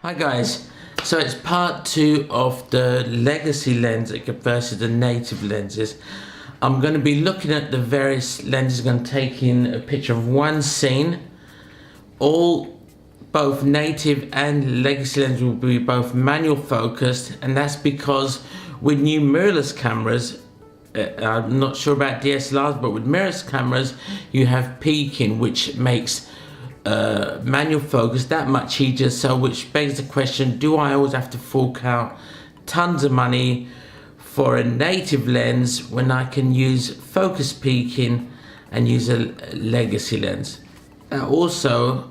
Hi guys, so it's part 2 of the legacy lens versus the native lenses. I'm going to be looking at the various lenses. I'm going to take in a picture of one scene. Both native and legacy lenses will be both manual focused, and that's because with new mirrorless cameras, I'm not sure about DSLRs, but with mirrorless cameras you have peaking, which makes manual focus that much easier. So which begs the question, do I always have to fork out tons of money for a native lens when I can use focus peaking and use a legacy lens? You also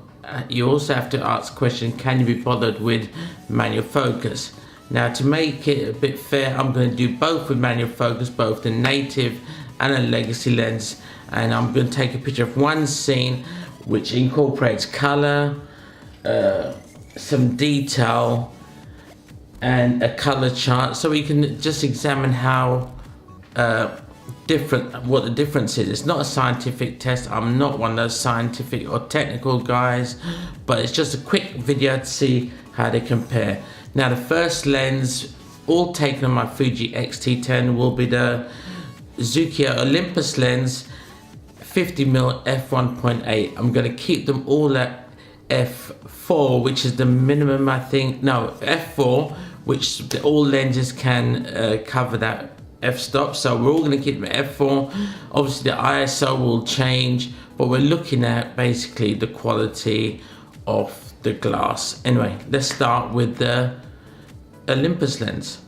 have to ask the question, can you be bothered with manual focus? Now, to make it a bit fair, I'm going to do both with manual focus, both the native and a legacy lens, and I'm going to take a picture of one scene which incorporates color, some detail, and a color chart, so we can just examine how what the difference is. It's not a scientific test. I'm not one of those scientific or technical guys, but it's just a quick video to see how they compare. Now, the first lens, all taken on my Fuji X-T10, will be the Zukia Olympus lens, 50mm f1.8. I'm going to keep them all at f4, which is the minimum, I think. No, f4, which all lenses can cover that f-stop. So we're all going to keep them at f4. Obviously the ISO will change, but we're looking at basically the quality of the glass. Anyway, let's start with the Olympus lens.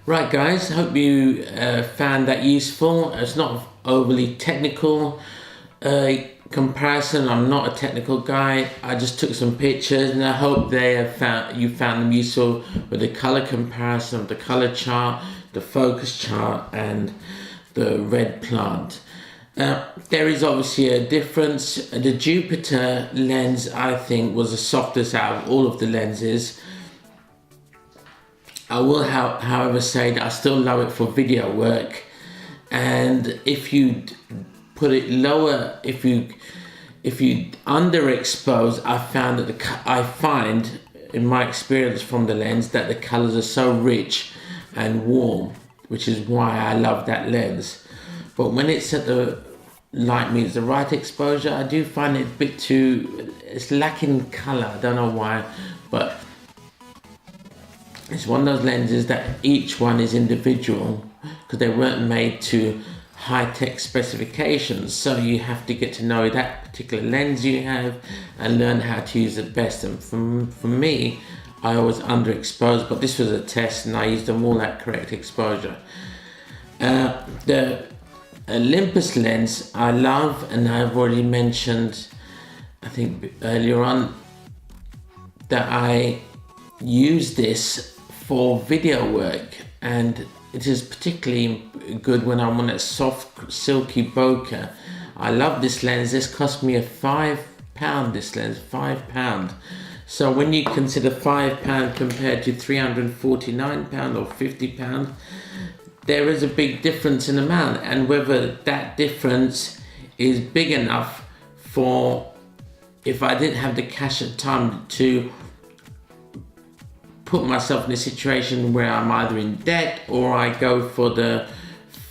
Right guys, hope you found that useful. It's not overly technical comparison. I'm not a technical guy. I just took some pictures, and I hope you found them useful with the color comparison of the color chart, the focus chart, and the red plant. There is obviously a difference. The Jupiter lens, I think, was the softest out of all of the lenses. I will, however, say that I still love it for video work, and if you put it lower, if you underexpose, I find in my experience from the lens that the colors are so rich and warm, which is why I love that lens. But when it's at the light means the right exposure, I do find it a bit it's lacking color. I don't know why, but it's one of those lenses that each one is individual because they weren't made to high-tech specifications. So you have to get to know that particular lens you have and learn how to use it best. And for me, I was underexposed, but this was a test and I used them all at correct exposure. The Olympus lens I love, and I've already mentioned, I think earlier on, that I use this for video work, and it is particularly good when I'm on a soft silky bokeh. I love this lens. This cost me a £5, this lens, £5. So when you consider £5 compared to £349 or £50, there is a big difference in amount, and whether that difference is big enough for, if I didn't have the cash at the time to put myself in a situation where I'm either in debt or I go for the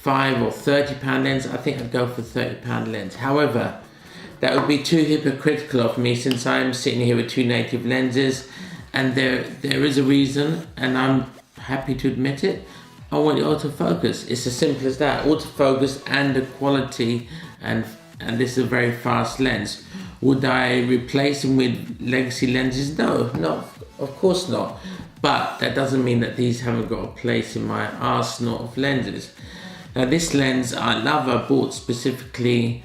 £5 or £30 lens, I think I'd go for £30 lens. However, that would be too hypocritical of me, since I'm sitting here with two native lenses, and there is a reason, and I'm happy to admit it. I want the autofocus. It's as simple as that. Autofocus and the quality, and this is a very fast lens. Would I replace them with legacy lenses? No, of course not. But that doesn't mean that these haven't got a place in my arsenal of lenses. Now this lens I love. I bought specifically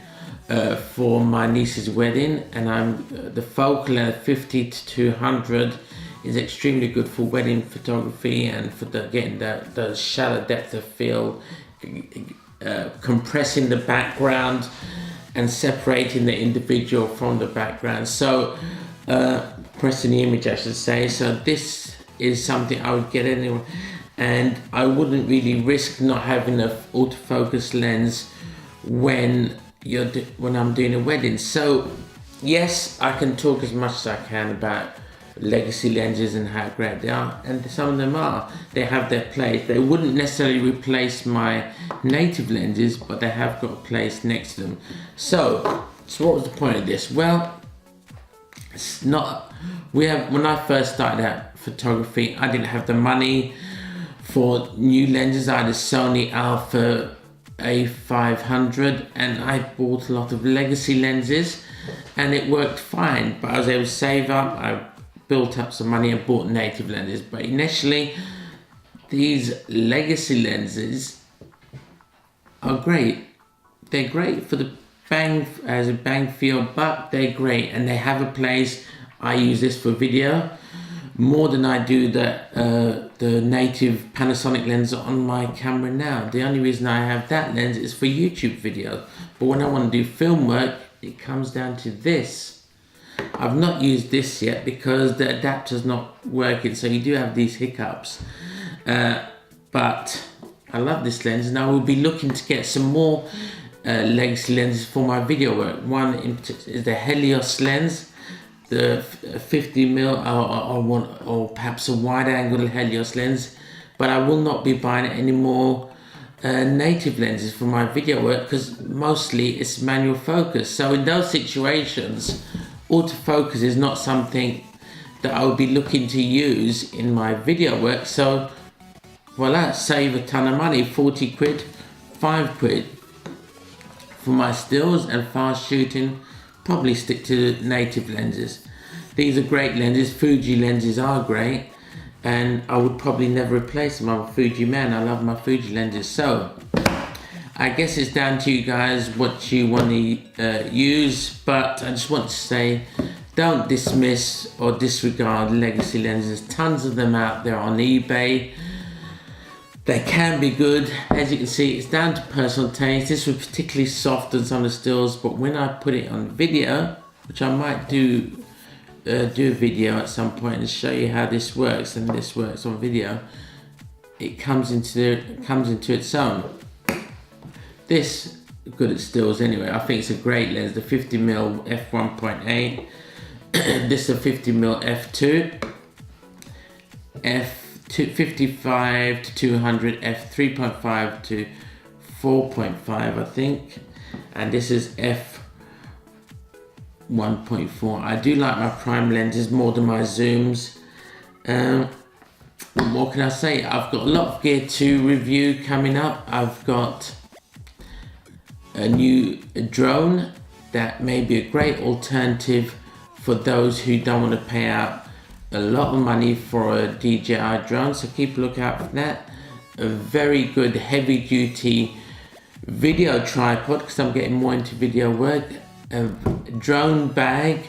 for my niece's wedding, and the focal length 50 to 200 is extremely good for wedding photography and for getting the shallow depth of field, compressing the background and separating the individual from the background. So pressing the image, I should say. So this is something I would get anyway, and I wouldn't really risk not having an autofocus lens when I'm doing a wedding. So yes, I can talk as much as I can about legacy lenses and how great they are, and some of them are. They have their place. They wouldn't necessarily replace my native lenses, but they have got a place next to them. So what was the point of this? Well, it's not. When I first started out photography, I didn't have the money for new lenses. I had a Sony Alpha A500, and I bought a lot of legacy lenses, and it worked fine. But I was able to save up. I built up some money and bought native lenses. But initially, these legacy lenses are great. They're great for the bang for your buck. They're great, and they have a place. I use this for video more than I do the native Panasonic lens on my camera now. The only reason I have that lens is for YouTube videos. But when I want to do film work, it comes down to this. I've not used this yet because the adapter's not working, so you do have these hiccups. But I love this lens, and I will be looking to get some more legacy lenses for my video work. One in particular is the Helios lens, the 50mm or perhaps a wide angle Helios lens, but I will not be buying any more native lenses for my video work, because mostly it's manual focus. So in those situations, autofocus is not something that I would be looking to use in my video work. So voila, save a ton of money, 40 quid, 5 quid. For my stills and fast shooting, probably stick to native lenses. These are great lenses. Fuji lenses are great, and I would probably never replace them. I'm a Fuji man. I love my Fuji lenses. So I guess it's down to you guys what you want to use, but I just want to say, don't dismiss or disregard legacy lenses. Tons of them out there on eBay. They can be good. As you can see, it's down to personal taste. This was particularly soft on some of the stills, but when I put it on video, which I might do a video at some point and show you how this works, and this works on video, it comes into its own. This good at stills anyway. I think it's a great lens. The 50mm f1.8. This is a 50mm f2. 55 to 200, f3.5 to 4.5, I think, and this is f1.4. I do like my prime lenses more than my zooms. What can I say? I've got a lot of gear to review coming up. I've got a new drone that may be a great alternative for those who don't want to pay out a lot of money for a DJI drone, so keep a lookout for that. A very good heavy duty video tripod, because I'm getting more into video work, a drone bag,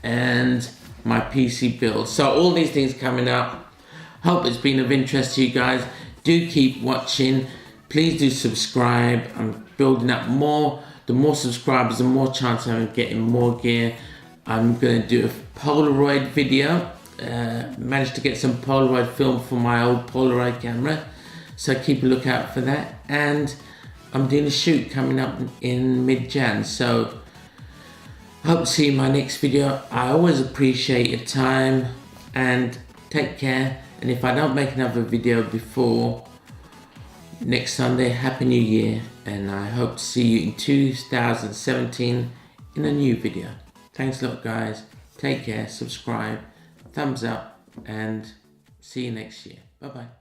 and my PC build. So all these things coming up. Hope it's been of interest to you guys. Do keep watching. Please do subscribe. I'm building up more. The more subscribers, the more chance I'm getting more gear. I'm going to do a Polaroid video. Managed to get some Polaroid film for my old Polaroid camera. So keep a lookout for that. And I'm doing a shoot coming up in mid-Jan. So hope to see you in my next video. I always appreciate your time, and take care. And if I don't make another video before next Sunday, Happy New Year. And I hope to see you in 2017 in a new video. Thanks a lot, guys. Take care, subscribe, thumbs up, and see you next year. Bye-bye.